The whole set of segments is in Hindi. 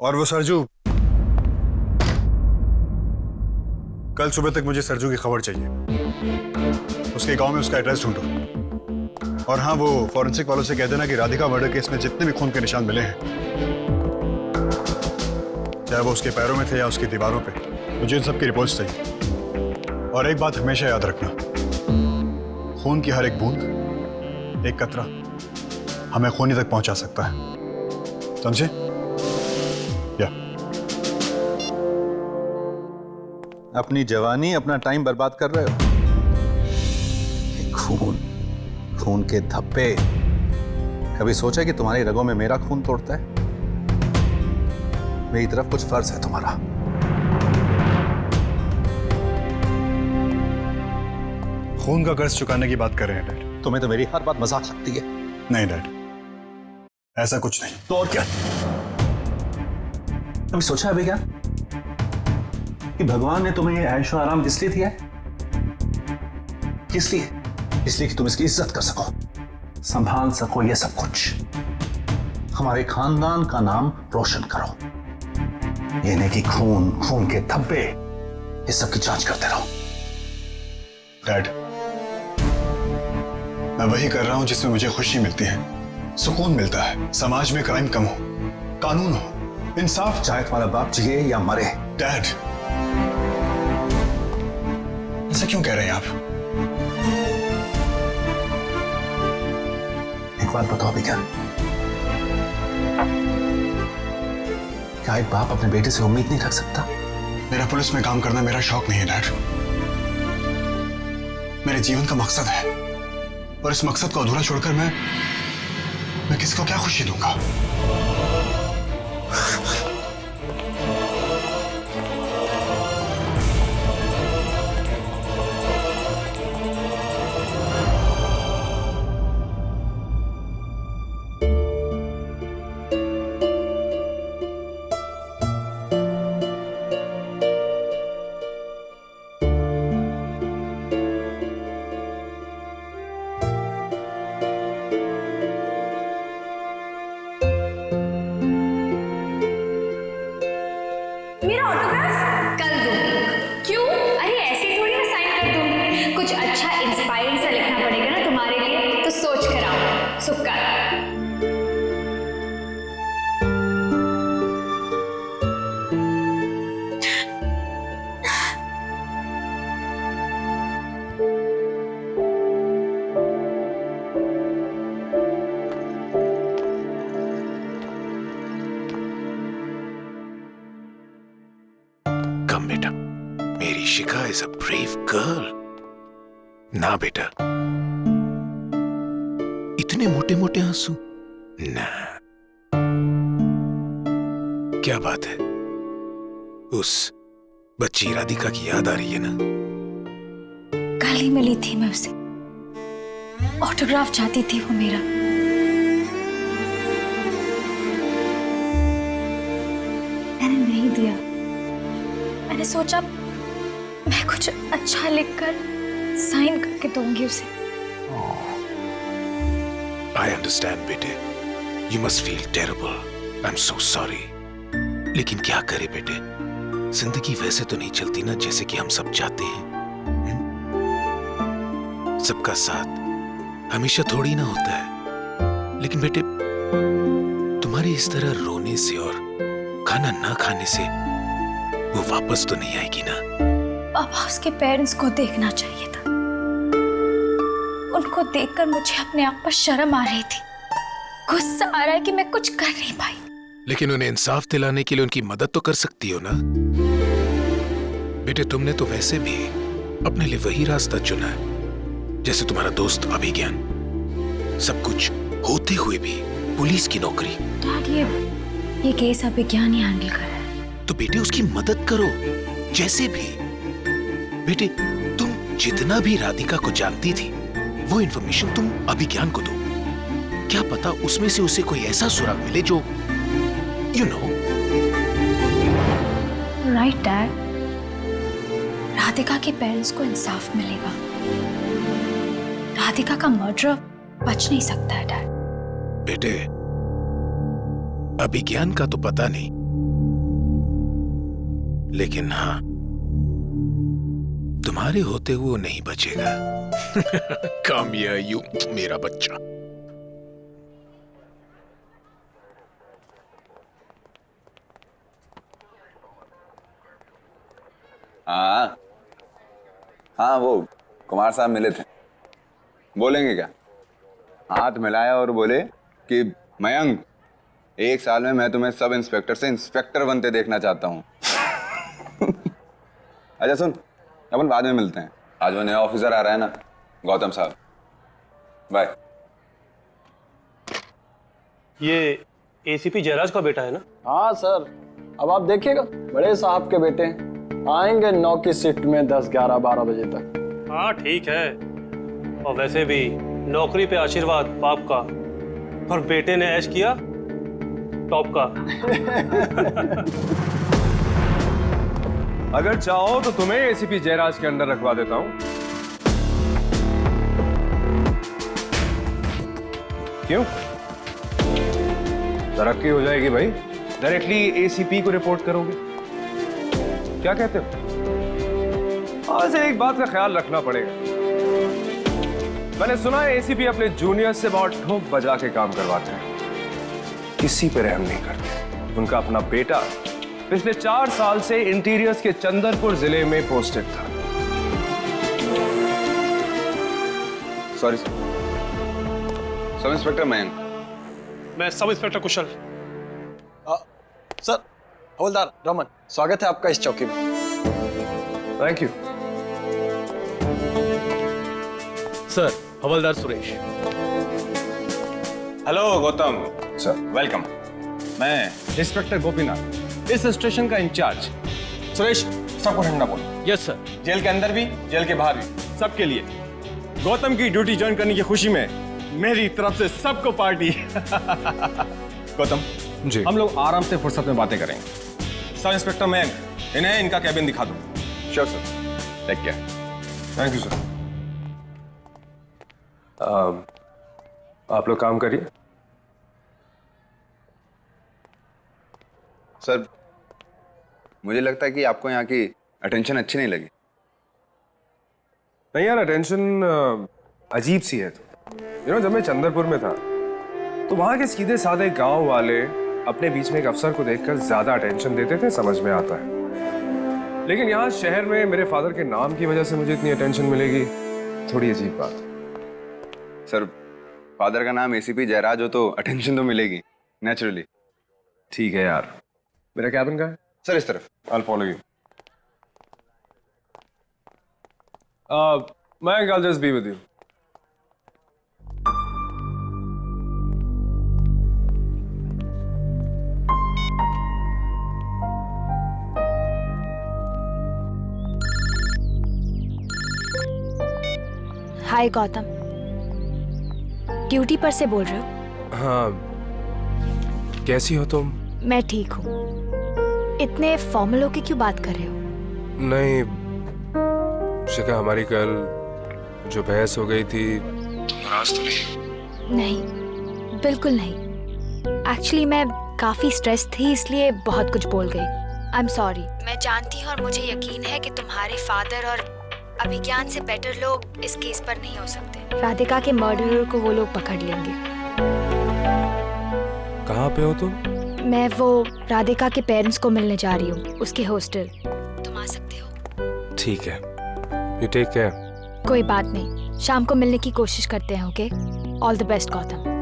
और वो सरजू, कल सुबह तक मुझे सरजू की खबर चाहिए। उसके गांव में उसका एड्रेस ढूंढो। और हाँ, वो फॉरेंसिक वालों से कह देना कि राधिका मर्डर केस में जितने भी खून के निशान मिले हैं, चाहे वो उसके पैरों में थे या उसकी दीवारों पे, मुझे इन सब की रिपोर्ट्स चाहिए। और एक बात हमेशा याद रखना, खून की हर एक बूंद, एक कतरा हमें खूनी तक पहुंचा सकता है, समझे? या अपनी जवानी, अपना टाइम बर्बाद कर रहे हो। खून, खून के धब्बे। कभी सोचा कि तुम्हारी रगों में मेरा खून तोड़ता है? मेरी तरफ कुछ फर्ज है तुम्हारा। खून का कर्ज चुकाने की बात कर रहे हैं डैड। तुम्हें तो मेरी हर बात मजाक लगती है। नहीं डैड, ऐसा कुछ नहीं। तो और क्या? कभी सोचा है भैया कि भगवान ने तुम्हें ये ऐशो आराम किस लिए दिया है? किस लिए? इसलिए कि तुम इसकी इज्जत कर सको, संभाल सको ये सब कुछ, हमारे खानदान का नाम रोशन करो। ये नहीं कि खून, खून के धब्बे, इस सब की जांच करते रहो। डैड, मैं वही कर रहा हूं जिसमें मुझे खुशी मिलती है, सुकून मिलता है। समाज में क्राइम कम हो, कानून हो, इंसाफ। चाहे तुम्हारा बाप जिए या मरे। डैड, ऐसा क्यों कह रहे हैं आप? एक बात बताओ भैया, क्या एक बाप अपने बेटे से उम्मीद नहीं रख सकता? मेरा पुलिस में काम करना मेरा शौक नहीं है डैड, मेरे जीवन का मकसद है। और इस मकसद को अधूरा छोड़कर मैं किसी को क्या खुशी दूंगा? मेरा ऑटोग्राफ कल दूंगी। क्यों? अरे ऐसे थोड़ी मैं साइन कर दूंगी, कुछ अच्छा इंस्पायरिंग सा लिखना पड़ेगा ना तुम्हारे लिए, तो सोच कर आओ। सुक्का कम बेटा, मेरी शिखा इज अ ब्रेव गर्ल। ना बेटा, इतने मोटे मोटे आंसू ना। क्या बात है, उस बच्ची राधिका की याद आ रही है ना? कल ही मिली थी मैं उसे, ऑटोग्राफ चाहती थी वो मेरा। मैंने नहीं दिया। मैंने सोचा मैं कुछ अच्छा लिखकर साइन करके दूंगी उसे। आई अंडरस्टैंड बेटे, you must feel terrible. I am so sorry. लेकिन क्या करे बेटे, जिंदगी वैसे तो नहीं चलती ना जैसे कि हम सब चाहते हैं। सबका साथ हमेशा थोड़ी ना होता है। लेकिन बेटे, तुम्हारे इस तरह रोने से और खाना ना खाने से वो वापस तो नहीं आएगी ना। पापा, उसके पेरेंट्स को देखना चाहिए था। उनको देखकर मुझे अपने आप पर शर्म आ रही थी। गुस्सा आ रहा है कि मैं कुछ कर नहीं पाई। लेकिन उन्हें इंसाफ दिलाने के लिए उनकी मदद तो कर सकती हो ना बेटे। तुमने तो वैसे भी अपने लिए वही रास्ता चुना है जैसे तुम्हारा दोस्त अभिज्ञान। सब कुछ होते हुए भी पुलिस की नौकरी। डैड, ये केस अभिज्ञान ही हैंडल कर रहा है। तो बेटे उसकी मदद करो जैसे भी। बेटे, तुम जितना भी राधिका को जानती थी वो इंफॉर्मेशन तुम अभिज्ञान को दो। क्या पता उसमें से उसे कोई ऐसा सुराग मिले जो you know. Right dad, Radhika के पेरेंट्स को इंसाफ मिलेगा। राधिका का मर्डर बच नहीं सकता है डैड। बेटे, अभिज्ञान का तो पता नहीं, लेकिन हाँ, तुम्हारे होते हुए वो नहीं बचेगा। कम हियर यू मेरा बच्चा। हाँ हाँ, वो कुमार साहब मिले थे। बोलेंगे क्या? हाथ मिलाया और बोले कि मयंक, 1 साल में मैं तुम्हें सब इंस्पेक्टर से इंस्पेक्टर बनते देखना चाहता हूँ। अच्छा सुन, अपन बाद में मिलते हैं। आज वो नया ऑफिसर आ रहा है ना, गौतम साहब। बाय। ये एसीपी जयराज का बेटा है ना? हाँ सर, अब आप देखिएगा, बड़े साहब के बेटे आएंगे 9 की शिफ्ट में 10, 11, 12 बजे तक। हाँ ठीक है, और वैसे भी नौकरी पे आशीर्वाद बाप का, और बेटे ने ऐश किया टॉप का। अगर चाहो तो तुम्हें एसीपी जयराज के अंडर रखवा देता हूं। क्यों? तरक्की हो जाएगी भाई, डायरेक्टली एसीपी को रिपोर्ट करोगे। क्या कहते हो? आज एक बात का ख्याल रखना पड़ेगा। मैंने सुना है एसीपी अपने जूनियर से बहुत ठोक बजा के काम करवाते हैं, किसी पे रहम नहीं करते। उनका अपना बेटा पिछले 4 साल से इंटीरियर्स के चंदरपुर जिले में पोस्टेड था। Sorry sir. Sub inspector Mayank. मैं सब इंस्पेक्टर कुशल। सर, हवलदार रमन, स्वागत है आपका इस चौकी में। Thank you sir. Havildar Suresh. Hello Gautam sir, welcome. मैं इंस्पेक्टर गोपीनाथ, इस स्टेशन का इंचार्ज। सुरेश, सबको ठंडा बोलो। Yes sir. जेल के अंदर भी, जेल के बाहर भी, सबके लिए गौतम की ड्यूटी ज्वाइन करने की खुशी में मेरी तरफ से सबको पार्टी। गौतम जी, हम लोग आराम से फुर्सत में बातें करेंगे। सब इंस्पेक्टर मयंक, इन्हें इनका कैबिन दिखा दो। Sure sir, take care. Thank you sir. आप लोग काम करिए। सर, मुझे लगता है कि आपको यहाँ की अटेंशन अच्छी नहीं लगी। नहीं यार, अटेंशन अजीब सी है। तो जब मैं चंदरपुर में था तो वहां के सीधे साधे गांव वाले अपने बीच में एक अफसर को देखकर ज्यादा अटेंशन देते थे, समझ में आता है। लेकिन यहाँ शहर में मेरे फादर के नाम की वजह से मुझे इतनी अटेंशन मिलेगी, थोड़ी अजीब बात। सर, फादर का नाम एसीपी जयराज हो तो अटेंशन तो मिलेगी नेचुरली। ठीक है यार। मेरा कैबिन कहाँ है? सर इस तरफ। I'll follow you. Mayank, I'll just be with you. Hi Gautam, duty पर से बोल रहे हो? हाँ, कैसी हो तुम? मैं ठीक हूँ। इतने फॉर्मल होके क्यों बात कर रहे हो? नहीं, शिका, हमारी कल जो बहस हो गई थी, तुम नाराज तो नहीं? नहीं, बिल्कुल नहीं। एक्चुअली मैं काफी स्ट्रेस थी, इसलिए बहुत कुछ बोल गई। I am sorry. मैं जानती हूँ और मुझे यकीन है कि तुम्हारे फादर और अभिज्ञान से बेटर लोग इस केस पर नहीं हो सकते। राधिका के मर्डरर को वो लोग पकड़ लेंगे। कहाँ पे हो तुम? मैं वो राधिका के पेरेंट्स को मिलने जा रही हूँ, उसके हॉस्टल। तुम आ सकते हो? ठीक है, यू टेक केयर। कोई बात नहीं, शाम को मिलने की कोशिश करते हैं। Okay, all the best Gautam.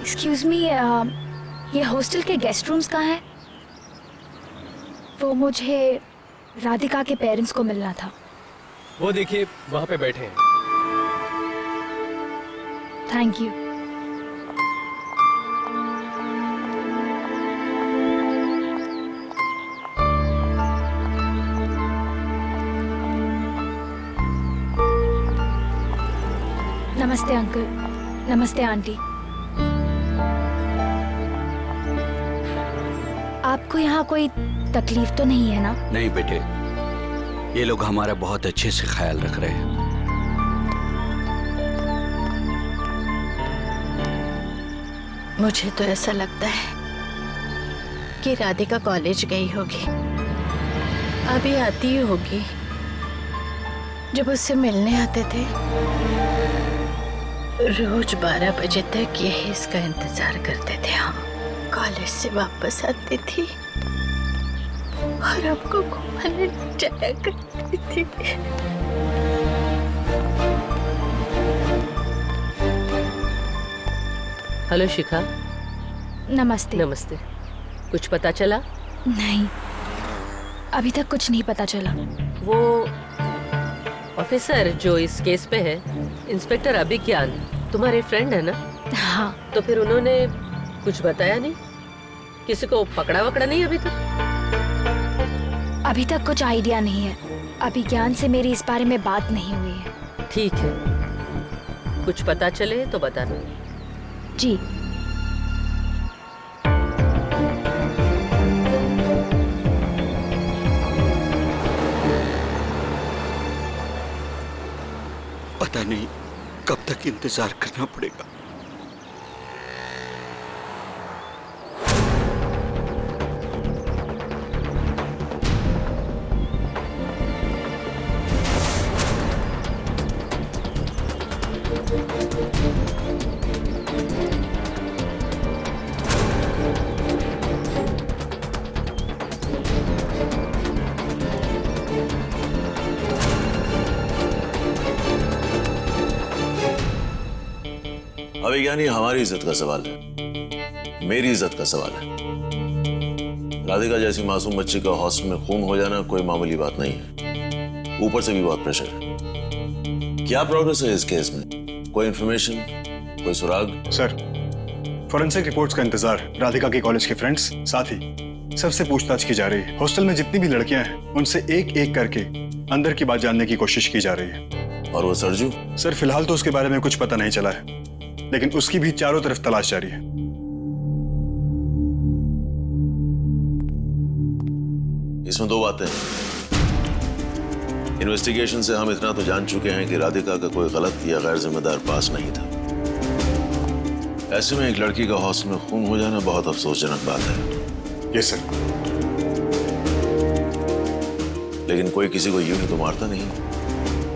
Excuse me, ये हॉस्टल के गेस्ट रूम्स कहाँ हैं? वो मुझे राधिका के पेरेंट्स को मिलना था। वो देखिए वहां पे बैठे हैं। Thank you. नमस्ते अंकल। नमस्ते आंटी। आपको यहाँ कोई तकलीफ तो नहीं है ना? नहीं बेटे, ये लोग हमारा बहुत अच्छे से ख्याल रख रहे हैं। मुझे तो ऐसा लगता है कि राधिका कॉलेज गई होगी, अभी आती ही होगी। जब उससे मिलने आते थे रोज 12 बजे तक यही इसका इंतजार करते थे हम। कॉलेज से वापस आती थी और आपको घुमाने जाया करती थी। हेलो शिखा। नमस्ते। नमस्ते। कुछ पता चला? नहीं, अभी तक कुछ नहीं पता चला। वो ऑफिसर जो इस केस पे है, इंस्पेक्टर अभिज्ञान, तुम्हारे फ्रेंड है ना? हाँ। तो फिर उन्होंने कुछ बताया नहीं? किसी को पकड़ा वकड़ा नहीं अभी तक? अभी तक कुछ आइडिया नहीं है। अभिज्ञान से मेरी इस बारे में बात नहीं हुई है। ठीक है, कुछ पता चले तो बताना। जी। पता नहीं कब तक इंतजार करना पड़ेगा। अभिज्ञानी हमारी इज्जत का सवाल है, मेरी इज्जत का सवाल है। राधिका जैसी मासूम बच्ची का हॉस्टल में खून हो जाना कोई मामूली बात नहीं है, ऊपर से भी बहुत प्रेशर है। क्या प्रोग्रेस है इस केस में? कोई इंफॉर्मेशन, कोई सुराग? सर, फॉरेंसिक रिपोर्ट्स का इंतजार राधिका के कॉलेज के फ्रेंड्स, साथ ही सबसे पूछताछ की जा रही है। हॉस्टल में जितनी भी लड़कियां हैं उनसे एक एक करके अंदर की बात जानने की कोशिश की जा रही है। और वो सरजू? सर, फिलहाल तो उसके बारे में कुछ पता नहीं चला है, लेकिन उसकी भी चारों तरफ तलाश जारी है। इसमें दो बातें हैं। इन्वेस्टिगेशन से हम इतना तो जान चुके हैं कि राधिका का कोई गलत या गैर जिम्मेदार पास नहीं था। ऐसे में एक लड़की का हॉस्टल में खून हो जाना बहुत अफसोसजनक बात है। Yes sir. लेकिन कोई किसी को यूं ही तो मारता नहीं,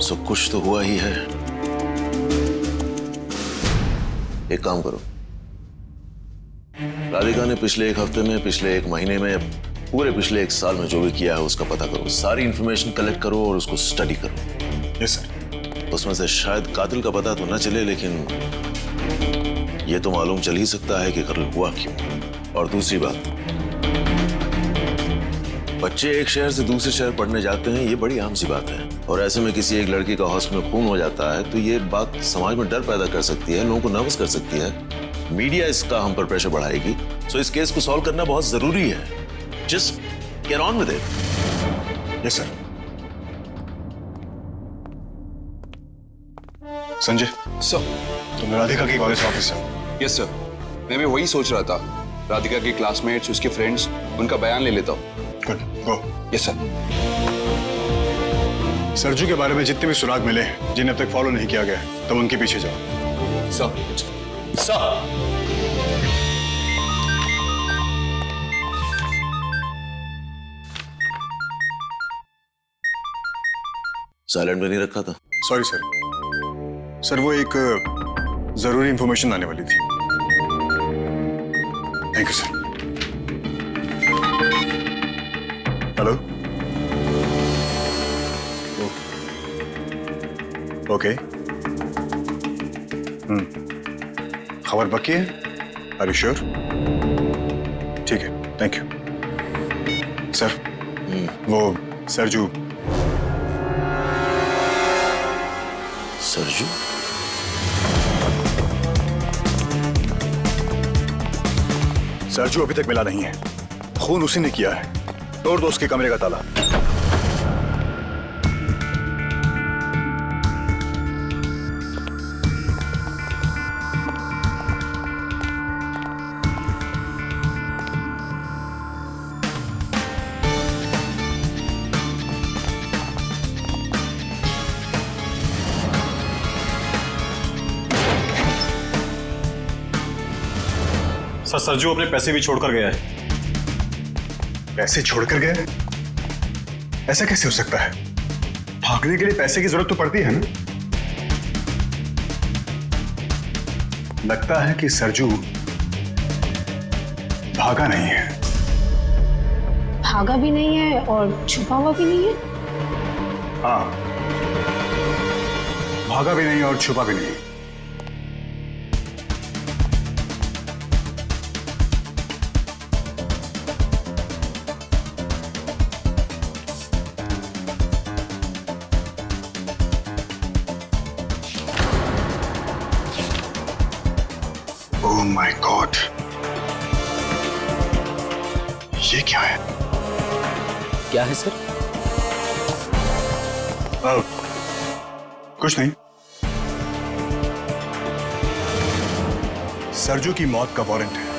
सो कुछ तो हुआ ही है। एक काम करो, राधिका ने पिछले एक हफ्ते में, पिछले एक महीने में, पूरे पिछले एक साल में जो भी किया है उसका पता करो। सारी इंफॉर्मेशन कलेक्ट करो और उसको स्टडी करो। Yes sir. उसमें से शायद कातिल का पता तो न चले, लेकिन ये तो मालूम चल ही सकता है कि कत्ल हुआ क्यों। और दूसरी बात, बच्चे एक शहर से दूसरे शहर पढ़ने जाते हैं, ये बड़ी आम सी बात है। और ऐसे में किसी एक लड़की का हॉस्टल में खून हो जाता है तो ये बात समाज में डर पैदा कर सकती है, लोगों को नर्वस कर सकती है। मीडिया इसका हम पर प्रेशर बढ़ाएगी। सो इस केस को सॉल्व करना बहुत जरूरी है। Just get on with it. Yes sir. Sanjay sir, तुम राधिका की कॉलेज ऑफिस से? यस सर, मैं भी वही सोच रहा था। राधिका के क्लासमेट्स, उसके फ्रेंड्स, उनका बयान ले लेता हूँ। Good, go. Yes sir. Sarju के बारे में जितने भी सुराग मिले जिन्हें अब तक फॉलो नहीं किया गया, तब उनके पीछे जाओ। सर। सर। साइलेंट में नहीं रखा था? Sorry sir. सर, वो एक जरूरी इंफॉर्मेशन आने वाली थी। Thank you sir. Hello. Okay. खबर पक्की है? Are you sure? ठीक है, थैंक यू सर। वो सरजू। सरजू? सरजू अभी तक मिला नहीं है। खून उसी ने किया है। तोड़ दो उसके कमरे का ताला। सर सरजू अपने पैसे भी छोड़कर गया है। पैसे छोड़कर गया? ऐसा कैसे हो सकता है? भागने के लिए पैसे की जरूरत तो पड़ती है ना। लगता है कि सरजू भागा नहीं है। भागा भी नहीं है और छुपा हुआ भी नहीं है। हाँ, भागा भी नहीं और छुपा भी नहीं। ओह माय गॉड, ये क्या है? क्या है सर? कुछ नहीं। सरजू की मौत का वारंट है।